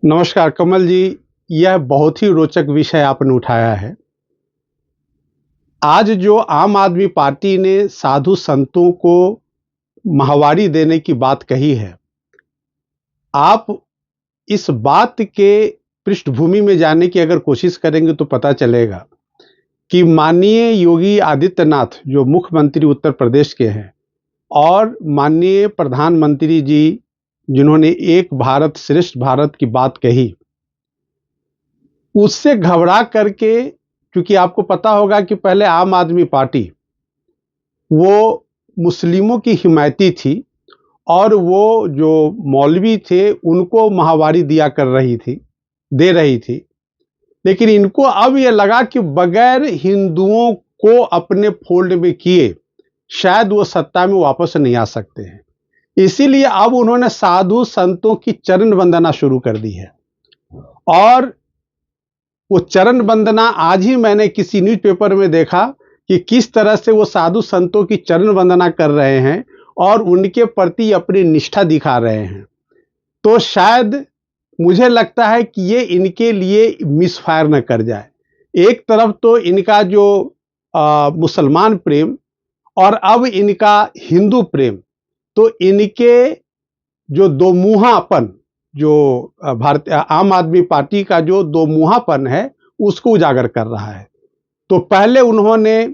नमस्कार कमल जी, यह बहुत ही रोचक विषय आपने उठाया है। आज जो आम आदमी पार्टी ने साधु संतों को माहवारी देने की बात कही है, आप इस बात के पृष्ठभूमि में जाने की अगर कोशिश करेंगे तो पता चलेगा कि माननीय योगी आदित्यनाथ जो मुख्यमंत्री उत्तर प्रदेश के हैं और माननीय प्रधानमंत्री जी जिन्होंने एक भारत श्रेष्ठ भारत की बात कही, उससे घबरा करके, क्योंकि आपको पता होगा कि पहले आम आदमी पार्टी वो मुस्लिमों की हिमायती थी और वो जो मौलवी थे उनको माहवारी दे रही थी। लेकिन इनको अब ये लगा कि बगैर हिंदुओं को अपने फोल्ड में किए शायद वो सत्ता में वापस नहीं आ सकते हैं। इसीलिए अब उन्होंने साधु संतों की चरण वंदना शुरू कर दी है। और वो चरण वंदना आज ही मैंने किसी न्यूज़पेपर में देखा कि किस तरह से वो साधु संतों की चरण वंदना कर रहे हैं और उनके प्रति अपनी निष्ठा दिखा रहे हैं। तो शायद मुझे लगता है कि ये इनके लिए मिसफायर न कर जाए। एक तरफ तो इनका जो मुसलमान प्रेम और अब इनका हिंदू प्रेम, तो इनके जो दो मुहापन, जो भारतीय आम आदमी पार्टी का जो दो मुहापन है उसको उजागर कर रहा है। तो पहले उन्होंने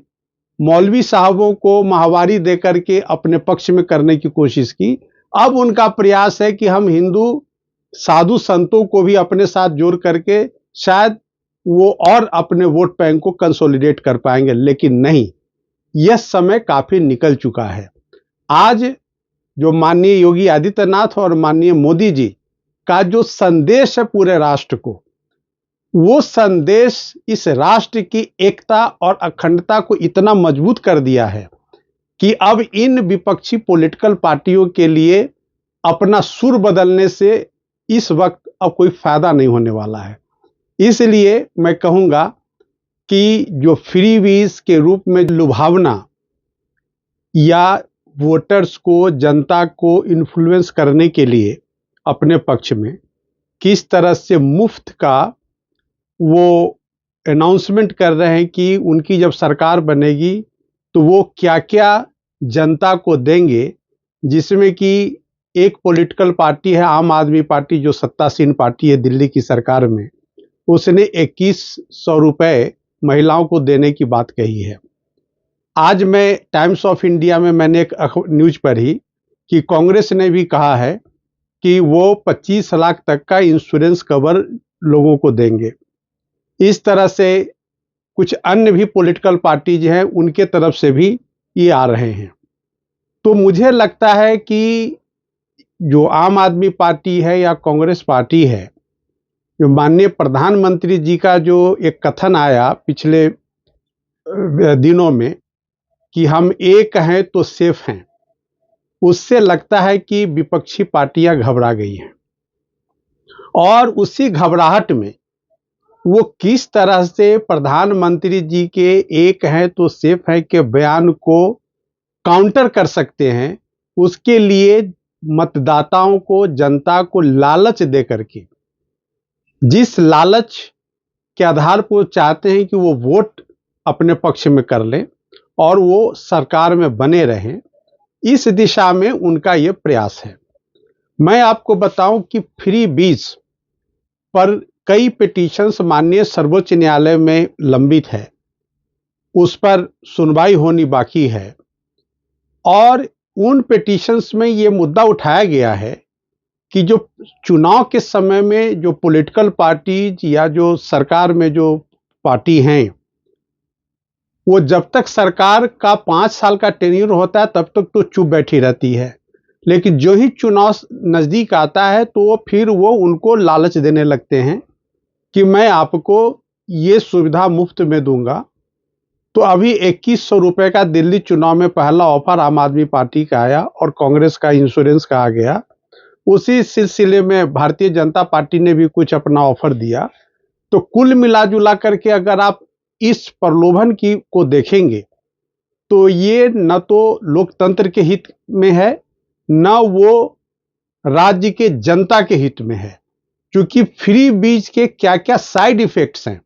मौलवी साहबों को माहवारी देकर के अपने पक्ष में करने की कोशिश की। अब उनका प्रयास है कि हम हिंदू साधु संतों को भी अपने साथ जोड़ करके शायद वो और अपने वोट बैंक को कंसोलिडेट कर पाएंगे, लेकिन नहीं, यह समय काफी निकल चुका है। आज जो माननीय योगी आदित्यनाथ और माननीय मोदी जी का जो संदेश है पूरे राष्ट्र को, वो संदेश इस राष्ट्र की एकता और अखंडता को इतना मजबूत कर दिया है कि अब इन विपक्षी पॉलिटिकल पार्टियों के लिए अपना सुर बदलने से इस वक्त अब कोई फायदा नहीं होने वाला है। इसलिए मैं कहूंगा कि जो फ्रीबीज के रूप में लुभावना या वोटर्स को, जनता को इन्फ्लुएंस करने के लिए अपने पक्ष में किस तरह से मुफ्त का वो अनाउंसमेंट कर रहे हैं कि उनकी जब सरकार बनेगी तो वो क्या-क्या जनता को देंगे, जिसमें कि एक पॉलिटिकल पार्टी है आम आदमी पार्टी जो सत्तासीन पार्टी है दिल्ली की सरकार में, उसने 2100 रुपए महिलाओं को देने की बात कही है। आज मैं टाइम्स ऑफ इंडिया में मैंने एक न्यूज़ पढ़ी कि कांग्रेस ने भी कहा है कि वो 25 लाख तक का इंश्योरेंस कवर लोगों को देंगे। इस तरह से कुछ अन्य भी पॉलिटिकल पार्टीज हैं, उनके तरफ से भी ये आ रहे हैं। तो मुझे लगता है कि जो आम आदमी पार्टी है या कांग्रेस पार्टी है, जो माननीय प्रधानमंत्री जी का जो एक कथन आया पिछले दिनों में कि हम एक हैं तो सेफ हैं, उससे लगता है कि विपक्षी पार्टियां घबरा गई हैं। और उसी घबराहट में वो किस तरह से प्रधानमंत्री जी के एक हैं तो सेफ है के बयान को काउंटर कर सकते हैं, उसके लिए मतदाताओं को, जनता को लालच दे करके, जिस लालच के आधार पर चाहते हैं कि वो वोट अपने पक्ष में कर लें और वो सरकार में बने रहें, इस दिशा में उनका ये प्रयास है। मैं आपको बताऊं कि फ्री बीज पर कई पिटीशंस माननीय सर्वोच्च न्यायालय में लंबित है, उस पर सुनवाई होनी बाकी है। और उन पिटीशंस में ये मुद्दा उठाया गया है कि जो चुनाव के समय में जो पॉलिटिकल पार्टीज या जो सरकार में जो पार्टी हैं, वो जब तक सरकार का 5 साल का टेन्योर होता है तब तक तो चुप बैठी रहती है, लेकिन जो ही चुनाव नजदीक आता है तो फिर वो उनको लालच देने लगते हैं कि मैं आपको ये सुविधा मुफ्त में दूंगा। तो अभी 2100 रुपए का दिल्ली चुनाव में पहला ऑफर आम आदमी पार्टी का आया और कांग्रेस का इंश्योरेंस का आ गया। उसी सिलसिले में भारतीय जनता पार्टी ने भी कुछ अपना ऑफर दिया। तो कुल मिलाजुला करके अगर आप इस प्रलोभन की को देखेंगे तो ये न तो लोकतंत्र के हित में है, न वो राज्य के जनता के हित में है। क्योंकि फ्री बीज के क्या क्या साइड इफेक्ट्स हैं,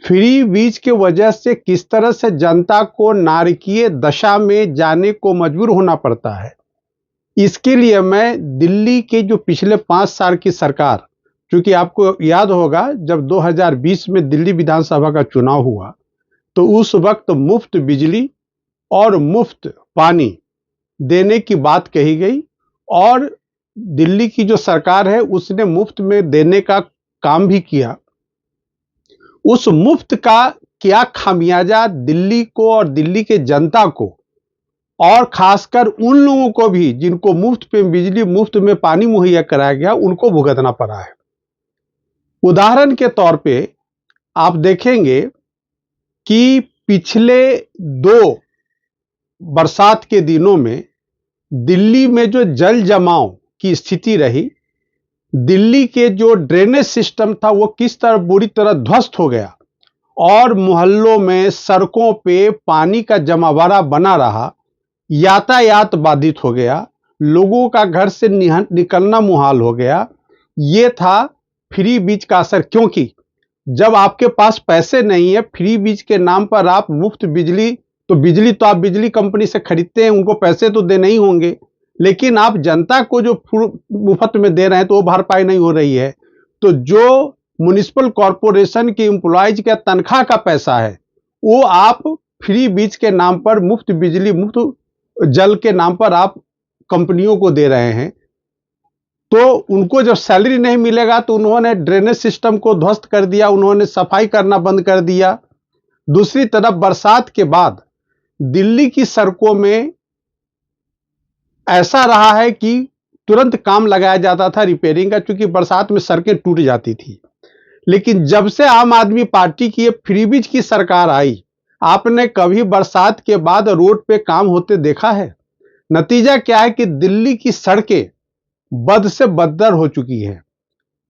फ्री बीज के वजह से किस तरह से जनता को नारकीय दशा में जाने को मजबूर होना पड़ता है। इसके लिए मैं दिल्ली के जो पिछले 5 साल की सरकार, क्योंकि आपको याद होगा जब 2020 में दिल्ली विधानसभा का चुनाव हुआ तो उस वक्त मुफ्त बिजली और मुफ्त पानी देने की बात कही गई, और दिल्ली की जो सरकार है उसने मुफ्त में देने का काम भी किया। उस मुफ्त का क्या खामियाजा दिल्ली को और दिल्ली के जनता को, और खासकर उन लोगों को भी जिनको मुफ्त पे बिजली मुफ्त में पानी मुहैया कराया गया, उनको भुगतना पड़ा है। उदाहरण के तौर पे आप देखेंगे कि पिछले 2 बरसात के दिनों में दिल्ली में जो जल जमाव की स्थिति रही, दिल्ली के जो ड्रेनेज सिस्टम था वो किस तरह बुरी तरह ध्वस्त हो गया और मोहल्लों में सड़कों पे पानी का जमावड़ा बना रहा, यातायात बाधित हो गया, लोगों का घर से निकलना मुहाल हो गया। ये था फ्री बीज का असर। क्योंकि जब आपके पास पैसे नहीं है, फ्री बीज के नाम पर आप मुफ्त बिजली, तो बिजली तो आप बिजली कंपनी से खरीदते हैं, उनको पैसे तो देने ही होंगे, लेकिन आप जनता को जो मुफ्त में दे रहे हैं तो वो भरपाई नहीं हो रही है। तो जो म्युनिसिपल कॉरपोरेशन के एम्प्लॉयज का तनख्वाह का पैसा है वो आप फ्री बीज के नाम पर, मुफ्त बिजली मुफ्त जल के नाम पर आप कंपनियों को दे रहे हैं। तो उनको जब सैलरी नहीं मिलेगा तो उन्होंने ड्रेनेज सिस्टम को ध्वस्त कर दिया, उन्होंने सफाई करना बंद कर दिया। दूसरी तरफ बरसात के बाद दिल्ली की सड़कों में ऐसा रहा है कि तुरंत काम लगाया जाता था रिपेयरिंग का, क्योंकि बरसात में सड़कें टूट जाती थी। लेकिन जब से आम आदमी पार्टी की फ्रीबीज की सरकार आई, आपने कभी बरसात के बाद रोड पे काम होते देखा है? नतीजा क्या है कि दिल्ली की सड़कें बद से बदतर हो चुकी है।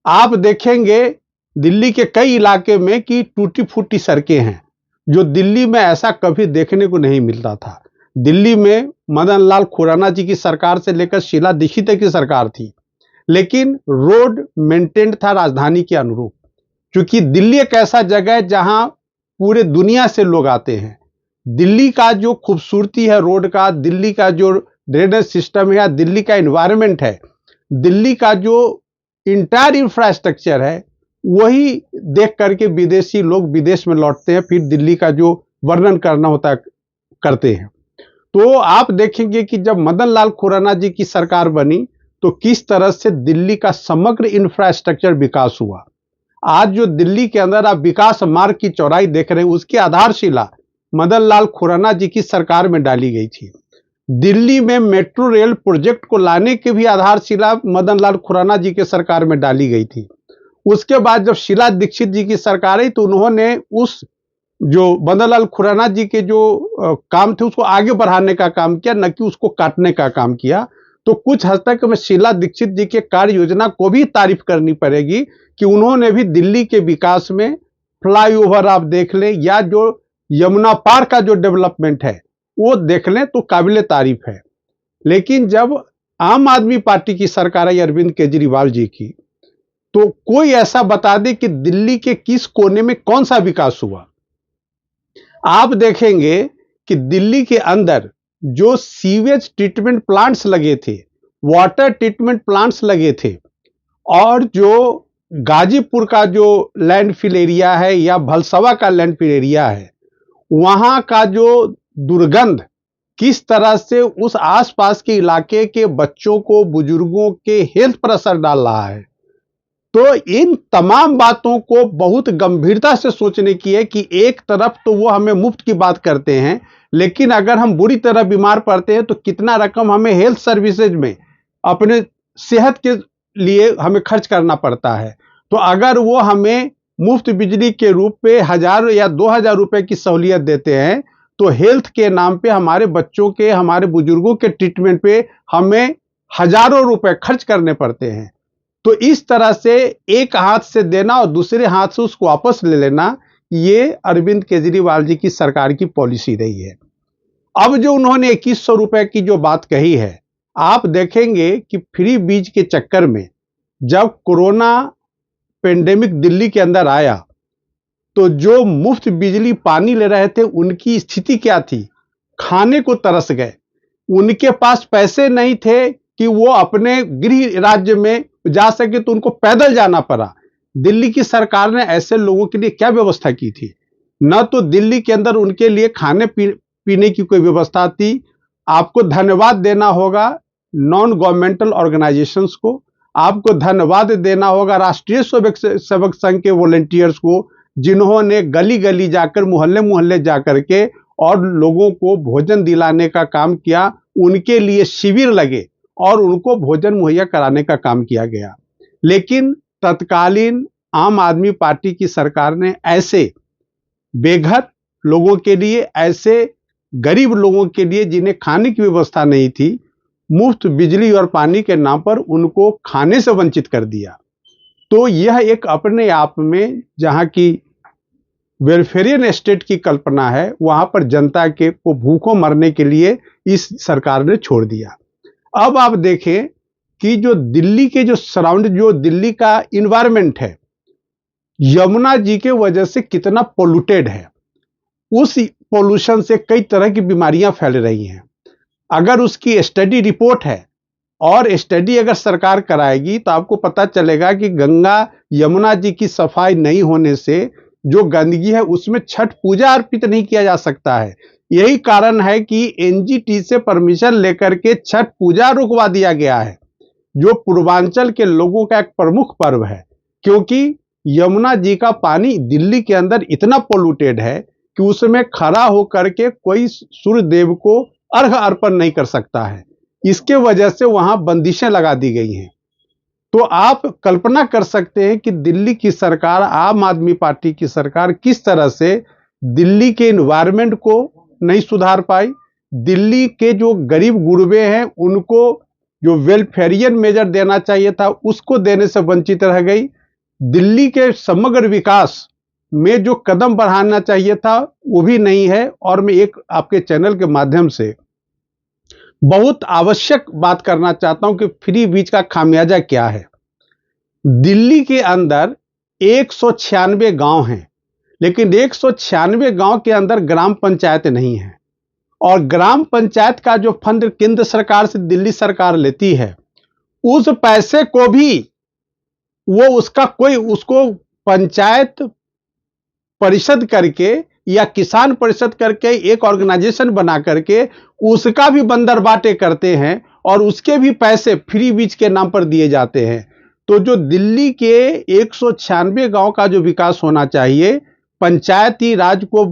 आप देखेंगे दिल्ली के कई इलाके में कि टूटी फूटी सड़कें हैं, जो दिल्ली में ऐसा कभी देखने को नहीं मिलता था। दिल्ली में मदन लाल खुराना जी की सरकार से लेकर शीला दीक्षित की सरकार थी, लेकिन रोड मेंटेन था राजधानी के अनुरूप। क्योंकि दिल्ली एक ऐसा जगह है जहां पूरे दुनिया से लोग आते हैं। दिल्ली का जो खूबसूरती है रोड का, दिल्ली का जो ड्रेनेज सिस्टम है, दिल्ली का एनवायरनमेंट है, दिल्ली का जो इंटायर इंफ्रास्ट्रक्चर है, वही देख करके विदेशी लोग विदेश में लौटते हैं, फिर दिल्ली का जो वर्णन करना होता है करते हैं। तो आप देखेंगे कि जब मदन लाल खुराना जी की सरकार बनी तो किस तरह से दिल्ली का समग्र इंफ्रास्ट्रक्चर विकास हुआ। आज जो दिल्ली के अंदर आप विकास मार्ग की चौड़ाई देख रहे हैं, उसकी आधारशिला मदन लाल खुराना जी की सरकार में डाली गई थी। दिल्ली में मेट्रो रेल प्रोजेक्ट को लाने की भी आधारशिला मदन लाल खुराना जी के सरकार में डाली गई थी। उसके बाद जब शीला दीक्षित जी की सरकार आई तो उन्होंने उस जो मदन लाल खुराना जी के जो काम थे उसको आगे बढ़ाने का काम किया, न कि उसको काटने का काम किया। तो कुछ हद तक में शीला दीक्षित जी के कार्य योजना को भी तारीफ करनी पड़ेगी कि उन्होंने भी दिल्ली के विकास में फ्लाईओवर आप देख लें या जो यमुना पार का जो डेवलपमेंट है वो देख लें तो काबिल तारीफ है। लेकिन जब आम आदमी पार्टी की सरकार आई अरविंद केजरीवाल जी की, तो कोई ऐसा बता दे कि दिल्ली के किस कोने में कौन सा विकास हुआ। आप देखेंगे कि दिल्ली के अंदर जो सीवेज ट्रीटमेंट प्लांट्स लगे थे, वाटर ट्रीटमेंट प्लांट्स लगे थे, और जो गाजीपुर का जो लैंडफिल एरिया है या भलसवा का लैंडफिल एरिया है, वहां का जो दुर्गंध किस तरह से उस आसपास के इलाके के बच्चों को, बुजुर्गों के हेल्थ पर असर डाल रहा है। तो इन तमाम बातों को बहुत गंभीरता से सोचने की है कि एक तरफ तो वो हमें मुफ्त की बात करते हैं, लेकिन अगर हम बुरी तरह बीमार पड़ते हैं तो कितना रकम हमें हेल्थ सर्विसेज में अपने सेहत के लिए हमें खर्च करना पड़ता है। तो अगर वो हमें मुफ्त बिजली के रूप में 1000 या 2000 रुपए की सहूलियत देते हैं, तो हेल्थ के नाम पे हमारे बच्चों के, हमारे बुजुर्गों के ट्रीटमेंट पे हमें हजारों रुपए खर्च करने पड़ते हैं। तो इस तरह से एक हाथ से देना और दूसरे हाथ से उसको वापस ले लेना, ये अरविंद केजरीवाल जी की सरकार की पॉलिसी रही है। अब जो उन्होंने 2100 रुपए की जो बात कही है, आप देखेंगे कि फ्री बीज के चक्कर में जब कोरोना पेंडेमिक दिल्ली के अंदर आया तो जो मुफ्त बिजली पानी ले रहे थे उनकी स्थिति क्या थी? खाने को तरस गए। उनके पास पैसे नहीं थे कि वो अपने गृह राज्य में जा सके, तो उनको पैदल जाना पड़ा। दिल्ली की सरकार ने ऐसे लोगों के लिए क्या व्यवस्था की थी? न तो दिल्ली के अंदर उनके लिए खाने पीने की कोई व्यवस्था थी। आपको धन्यवाद देना होगा नॉन गवर्नमेंटल ऑर्गेनाइजेशंस को, आपको धन्यवाद देना होगा राष्ट्रीय सेवक संघ के वॉलंटियर्स को, जिन्होंने गली गली जाकर, मोहल्ले मोहल्ले जाकर के और लोगों को भोजन दिलाने का काम किया। उनके लिए शिविर लगे और उनको भोजन मुहैया कराने का काम किया गया। लेकिन तत्कालीन आम आदमी पार्टी की सरकार ने ऐसे बेघर लोगों के लिए, ऐसे गरीब लोगों के लिए जिन्हें खाने की व्यवस्था नहीं थी, मुफ्त बिजली और पानी के नाम पर उनको खाने से वंचित कर दिया। तो यह एक अपने आप में, जहां की वेलफेरियन स्टेट की कल्पना है, वहां पर जनता के को भूखों मरने के लिए इस सरकार ने छोड़ दिया। अब आप देखें कि जो दिल्ली के जो दिल्ली का इन्वायरमेंट है, यमुना जी के वजह से कितना पोल्यूटेड है। उस पोल्यूशन से कई तरह की बीमारियां फैल रही हैं। अगर उसकी स्टडी रिपोर्ट है और स्टडी अगर सरकार कराएगी तो आपको पता चलेगा कि गंगा यमुना जी की सफाई नहीं होने से जो गंदगी है उसमें छठ पूजा अर्पित नहीं किया जा सकता है। यही कारण है कि एनजीटी से परमिशन लेकर के छठ पूजा रुकवा दिया गया है, जो पूर्वांचल के लोगों का एक प्रमुख पर्व है। क्योंकि यमुना जी का पानी दिल्ली के अंदर इतना पोल्यूटेड है कि उसमें खड़ा होकर के कोई सूर्य देव को अर्घ अर्पण नहीं कर सकता है। इसके वजह से वहां बंदिशें लगा दी गई हैं। तो आप कल्पना कर सकते हैं कि दिल्ली की सरकार, आम आदमी पार्टी की सरकार, किस तरह से दिल्ली के एनवायरनमेंट को नहीं सुधार पाई। दिल्ली के जो गरीब गुरबे हैं उनको जो वेलफेरियन मेजर देना चाहिए था उसको देने से वंचित रह गई। दिल्ली के समग्र विकास में जो कदम बढ़ाना चाहिए था वो भी नहीं है। और मैं एक आपके चैनल के माध्यम से बहुत आवश्यक बात करना चाहता हूं कि फ्री बीज का खामियाजा क्या है। दिल्ली के अंदर 196 गांव हैं, लेकिन 196 गांव के अंदर ग्राम पंचायत नहीं है। और ग्राम पंचायत का जो फंड केंद्र सरकार से दिल्ली सरकार लेती है, उस पैसे को भी वो उसको पंचायत परिषद करके या किसान परिषद करके एक ऑर्गेनाइजेशन बना करके उसका भी बंदरबांटे करते हैं और उसके भी पैसे फ्री बीज के नाम पर दिए जाते हैं। तो जो दिल्ली के 196 गांव का जो विकास होना चाहिए, पंचायती राज को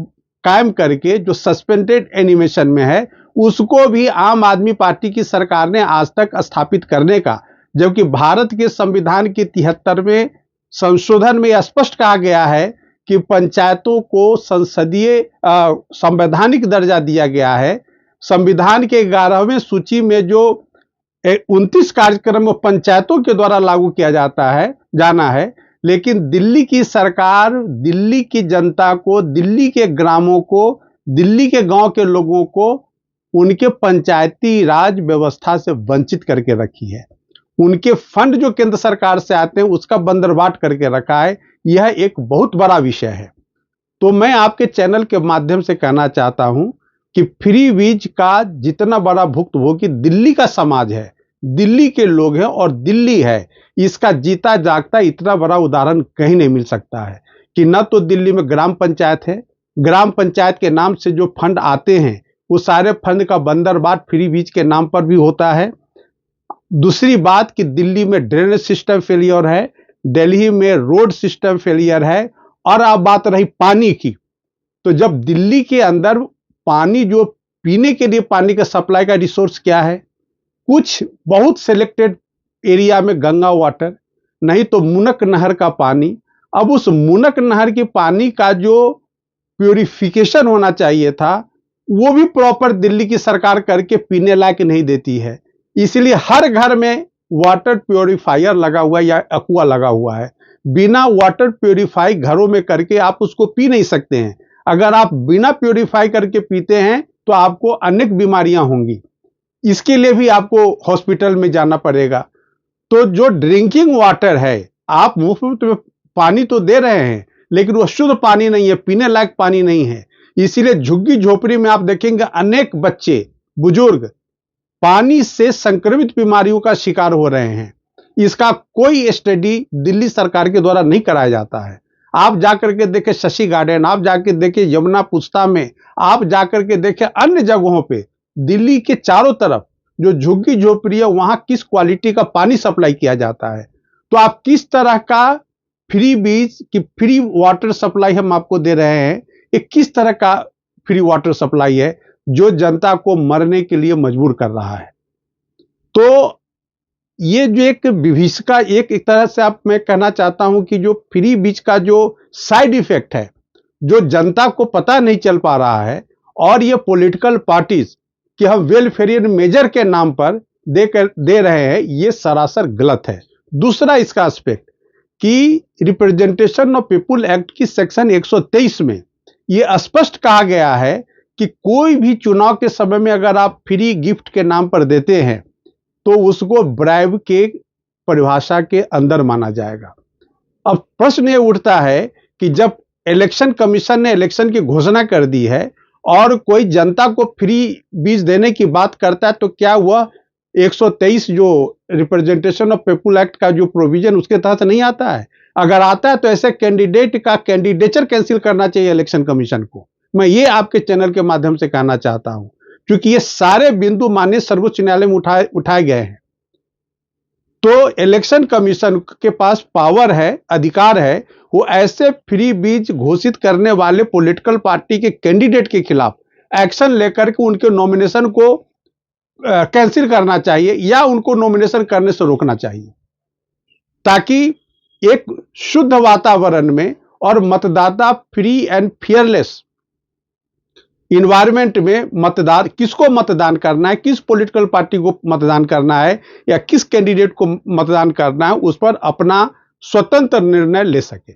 कायम करके जो सस्पेंडेड एनिमेशन में है, उसको भी आम आदमी पार्टी की सरकार ने आज तक स्थापित करने का, जबकि भारत के संविधान के 73वें संशोधन में स्पष्ट कहा गया है कि पंचायतों को संसदीय संवैधानिक दर्जा दिया गया है। संविधान के 11वें सूची में जो 29 कार्यक्रम वो पंचायतों के द्वारा लागू किया जाना है। लेकिन दिल्ली की सरकार दिल्ली की जनता को, दिल्ली के ग्रामों को, दिल्ली के गांव के लोगों को उनके पंचायती राज व्यवस्था से वंचित करके रखी है। उनके फंड जो केंद्र सरकार से आते हैं उसका बंदरबाट करके रखा है। यह एक बहुत बड़ा विषय है। तो मैं आपके चैनल के माध्यम से कहना चाहता हूं कि फ्री बीज का जितना बड़ा भुक्तभोगी दिल्ली का समाज है, दिल्ली के लोग हैं और दिल्ली है, इसका जीता जागता इतना बड़ा उदाहरण कहीं नहीं मिल सकता है कि न तो दिल्ली में ग्राम पंचायत है, ग्राम पंचायत के नाम से जो फंड आते हैं वो सारे फंड का बंदरबाट फ्री बीज के नाम पर भी होता है। दूसरी बात कि दिल्ली में ड्रेनेज सिस्टम फेलियर है, दिल्ली में रोड सिस्टम फेलियर है। और अब बात रही पानी की, तो जब दिल्ली के अंदर पानी, जो पीने के लिए पानी का सप्लाई का रिसोर्स क्या है, कुछ बहुत सिलेक्टेड एरिया में गंगा वाटर, नहीं तो मुनक नहर का पानी। अब उस मुनक नहर के पानी का जो प्यूरिफिकेशन होना चाहिए था वो भी प्रॉपर दिल्ली की सरकार करके पीने लायक नहीं देती है। इसलिए हर घर में वाटर प्योरीफायर लगा हुआ है या एक्वा लगा हुआ है। बिना वाटर प्योरीफाई घरों में करके आप उसको पी नहीं सकते हैं। अगर आप बिना प्योरीफाई करके पीते हैं तो आपको अनेक बीमारियां होंगी। इसके लिए भी आपको हॉस्पिटल में जाना पड़ेगा। तो जो ड्रिंकिंग वाटर है, आप मुफ्त में पानी तो दे रहे हैं, लेकिन वो शुद्ध पानी नहीं है, पीने लायक पानी नहीं है। इसीलिए झुग्गी झोपड़ी में आप देखेंगे अनेक बच्चे, बुजुर्ग पानी से संक्रमित बीमारियों का शिकार हो रहे हैं। इसका कोई स्टडी दिल्ली सरकार के द्वारा नहीं कराया जाता है। आप जाकर के देखें शशि गार्डन, आप जाकर देखें यमुना पुस्ता में, आप जाकर के देखें अन्य जगहों पे, दिल्ली के चारों तरफ जो झुग्गी झोपड़ी है वहां किस क्वालिटी का पानी सप्लाई किया जाता है। तो आप किस तरह का फ्री बीज की फ्री वाटर सप्लाई हम आपको दे रहे हैं, ये किस तरह का फ्री वाटर सप्लाई है जो जनता को मरने के लिए मजबूर कर रहा है। तो ये जो एक विभीषिका, एक तरह से आप मैं कहना चाहता हूं कि जो फ्री बीज का जो साइड इफेक्ट है, जो जनता को पता नहीं चल पा रहा है, और ये पॉलिटिकल पार्टीज कि हम वेलफेयर मेजर के नाम पर दे रहे हैं, ये सरासर गलत है। दूसरा इसका एस्पेक्ट कि रिप्रेजेंटेशन ऑफ पीपुल एक्ट की सेक्शन 123 में यह स्पष्ट कहा गया है कि कोई भी चुनाव के समय में अगर आप फ्री गिफ्ट के नाम पर देते हैं तो उसको ब्राइब के परिभाषा के अंदर माना जाएगा। अब प्रश्न ये उठता है कि जब इलेक्शन कमीशन ने इलेक्शन की घोषणा कर दी है और कोई जनता को फ्री बीज देने की बात करता है, तो क्या वह 123 जो रिप्रेजेंटेशन ऑफ पीपुल एक्ट का जो प्रोविजन उसके तहत नहीं आता है? अगर आता है तो ऐसे कैंडिडेट का कैंडिडेचर कैंसिल करना चाहिए इलेक्शन कमीशन को। मैं ये आपके चैनल के माध्यम से कहना चाहता हूं, क्योंकि ये सारे बिंदु माननीय सर्वोच्च न्यायालय में उठाए गए हैं। तो इलेक्शन कमीशन के पास पावर है, अधिकार है, वो ऐसे फ्री बीज घोषित करने वाले पॉलिटिकल पार्टी के कैंडिडेट के खिलाफ एक्शन लेकर के उनके नॉमिनेशन को कैंसिल करना चाहिए या उनको नॉमिनेशन करने से रोकना चाहिए, ताकि एक शुद्ध वातावरण में और मतदाता फ्री एंड फेयरलेस इन्वायरमेंट में मतदान, किसको मतदान करना है, किस पॉलिटिकल पार्टी को मतदान करना है या किस कैंडिडेट को मतदान करना है, उस पर अपना स्वतंत्र निर्णय ले सके।